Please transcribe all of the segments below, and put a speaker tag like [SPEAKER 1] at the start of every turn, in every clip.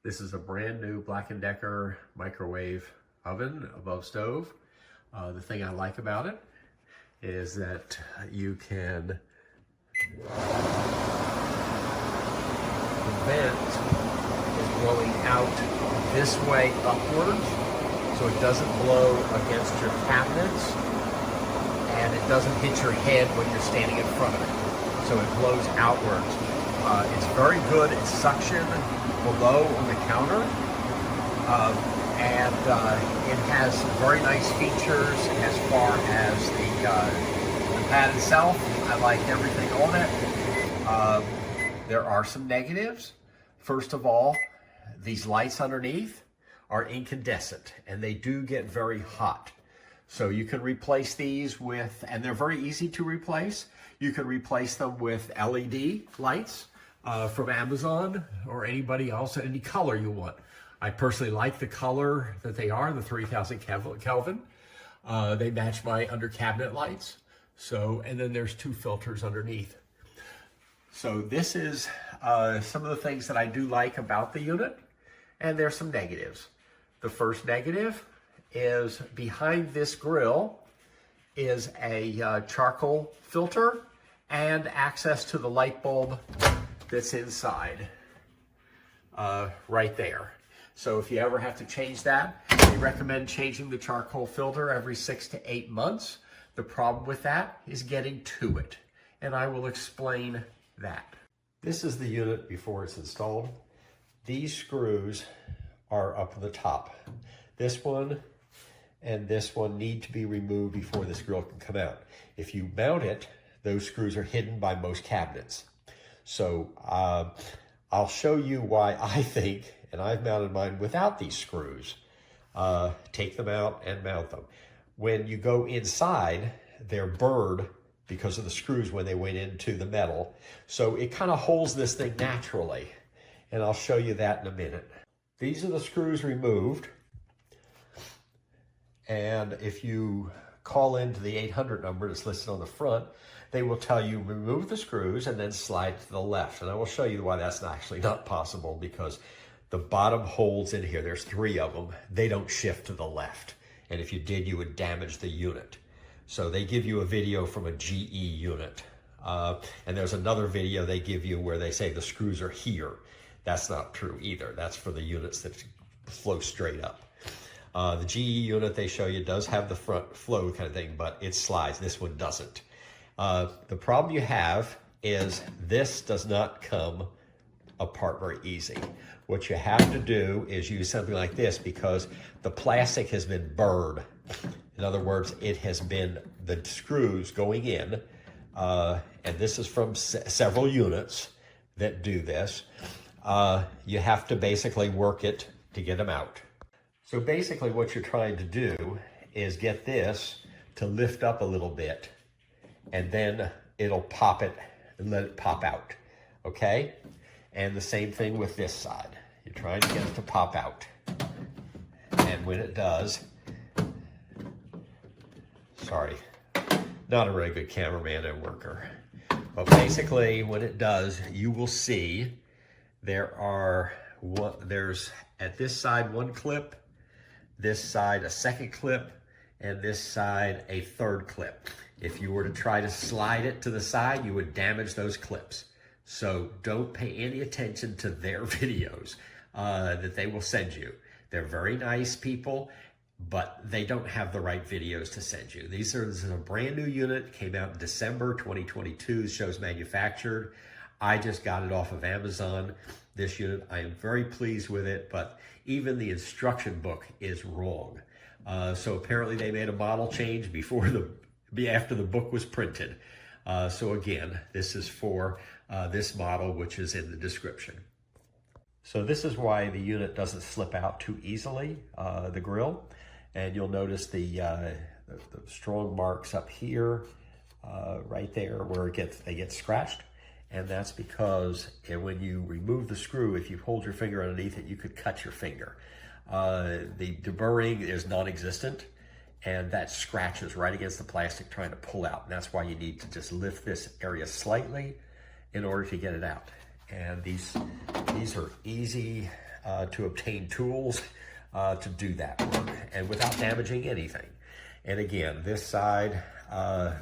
[SPEAKER 1] This is a brand new Black+Decker microwave oven above stove. The thing I like about it is that you can the vent is blowing out this way upwards, so it doesn't blow against your cabinets and it doesn't hit your head when you're standing in front of it. So it blows outwards. It's very good at suction below on the counter, and it has very nice features as far as the pad itself. I like everything on it. There are some negatives. First of all, these lights underneath are incandescent and they do get very hot. So you can replace these with, and they're very easy to replace. You can replace them with LED lights from Amazon or anybody else, any color you want. I personally like the color that they are, the 3000 Kelvin. They match my under cabinet lights. So, and then there's 2 filters underneath. So this is some of the things that I do like about the unit, and there's some negatives. The first negative is behind this grill is a charcoal filter and access to the light bulb that's inside right there. So if you ever have to change that, they recommend changing the charcoal filter every 6 to 8 months. The problem with that is getting to it, and I will explain that. This is the unit before it's installed. These screws are up at the top. This one and this one need to be removed before this grill can come out. If you mount it, those screws are hidden by most cabinets. So I'll show you why I think, and I've mounted mine without these screws. Take them out and mount them. When you go inside, they're burred because of the screws when they went into the metal. So it kind of holds this thing naturally. And I'll show you that in a minute. These are the screws removed. And if you call into the 800 number that's listed on the front, they will tell you remove the screws and then slide to the left. And I will show you why that's actually not possible, because the bottom holes in here, there's 3 of them, they don't shift to the left. And if you did, you would damage the unit. So they give you a video from a GE unit. And there's another video they give you where they say the screws are here. That's not true either. That's for the units that flow straight up. The GE unit they show you does have the front flow kind of thing, but it slides. This one doesn't. The problem you have is this does not come apart very easy. What you have to do is use something like this, because the plastic has been burred. In other words, it has been the screws going in, and this is from several units that do this. You have to basically work it to get them out. So basically what you're trying to do is get this to lift up a little bit, and then it'll pop it and let it pop out, okay? And the same thing with this side. You're trying to get it to pop out. And when it does, sorry, not a really good cameraman and worker. But basically when it does, you will see there's at this side 1 clip, this side a 2nd clip, and this side a 3rd clip. If you were to try to slide it to the side, you would damage those clips. So don't pay any attention to their videos that they will send you. They're very nice people, but they don't have the right videos to send you. This is a brand new unit, came out in December 2022, shows manufactured. I just got it off of Amazon. This unit, I am very pleased with it, but even the instruction book is wrong. So apparently they made a model change after the book was printed. So again, this is for this model, which is in the description. So this is why the unit doesn't slip out too easily, the grill. And you'll notice the strong marks up here, right there where they get scratched. And that's because when you remove the screw, if you hold your finger underneath it, you could cut your finger. The deburring is non-existent, and that scratches right against the plastic trying to pull out. And that's why you need to just lift this area slightly in order to get it out. And these are easy to obtain tools to do that work, and without damaging anything. And again, this side,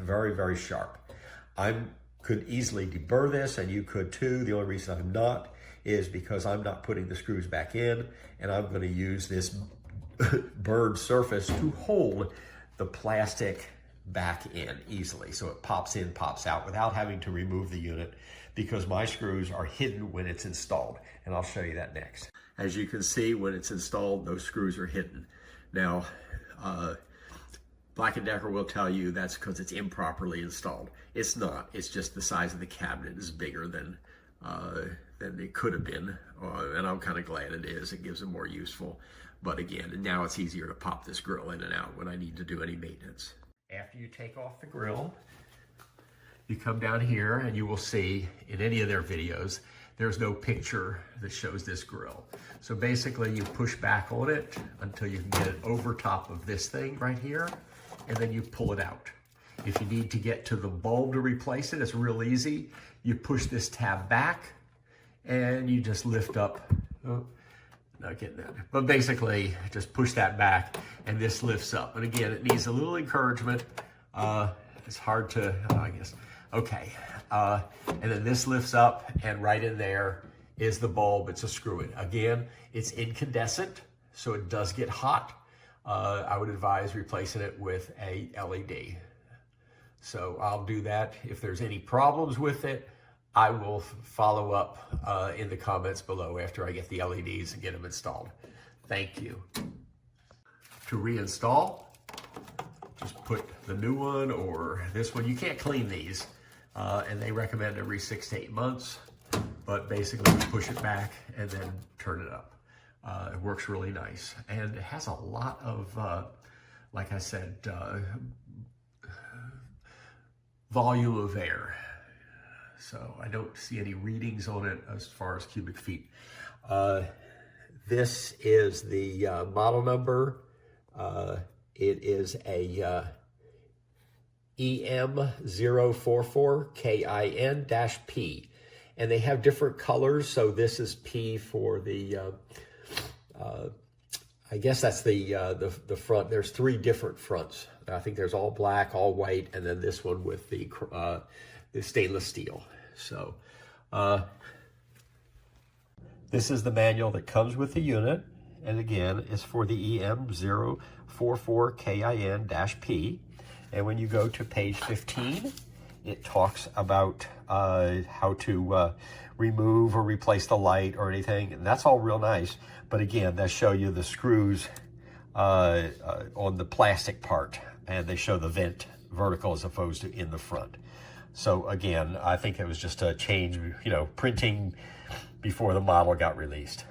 [SPEAKER 1] very, very sharp. I could easily deburr this, and you could too. The only reason I'm not is because I'm not putting the screws back in, and I'm going to use this burred surface to hold the plastic back in easily, so it pops in, pops out without having to remove the unit, because my screws are hidden when it's installed, and I'll show you that next. As you can see, when it's installed, those screws are hidden. Now, Black & Decker will tell you that's because it's improperly installed. It's not. It's just the size of the cabinet is bigger than it could have been, and I'm kind of glad it is. It gives it more useful. But again, now it's easier to pop this grill in and out when I need to do any maintenance. After you take off the grill, you come down here and you will see in any of their videos, there's no picture that shows this grill. So basically you push back on it until you can get it over top of this thing right here, and then you pull it out. If you need to get to the bulb to replace it, it's real easy. You push this tab back and you just lift up. Oh, not getting that. But basically, just push that back and this lifts up. And again, it needs a little encouragement. It's hard to, I guess. Okay. And then this lifts up, and right in there is the bulb. It's a screw-in. Again, it's incandescent, so it does get hot. I would advise replacing it with a LED. So I'll do that. If there's any problems with it, I will follow up in the comments below after I get the LEDs and get them installed. Thank you. To reinstall, just put the new one or this one. You can't clean these, and they recommend every 6 to 8 months, but basically you push it back and then turn it up. It works really nice, and it has a lot of, like I said, volume of air. So I don't see any readings on it as far as cubic feet. This is the model number. It is a EM044KIN-P. And they have different colors. So this is P for the, I guess that's the front. There's 3 different fronts. I think there's all black, all white, and then this one with the stainless steel. So this is the manual that comes with the unit, and again, it's for the EM044KIN-P. And when you go to page 15, it talks about how to remove or replace the light or anything, and that's all real nice. But again, they show you the screws on the plastic part, and they show the vent vertical as opposed to in the front. So again, I think it was just a change, printing before the model got released.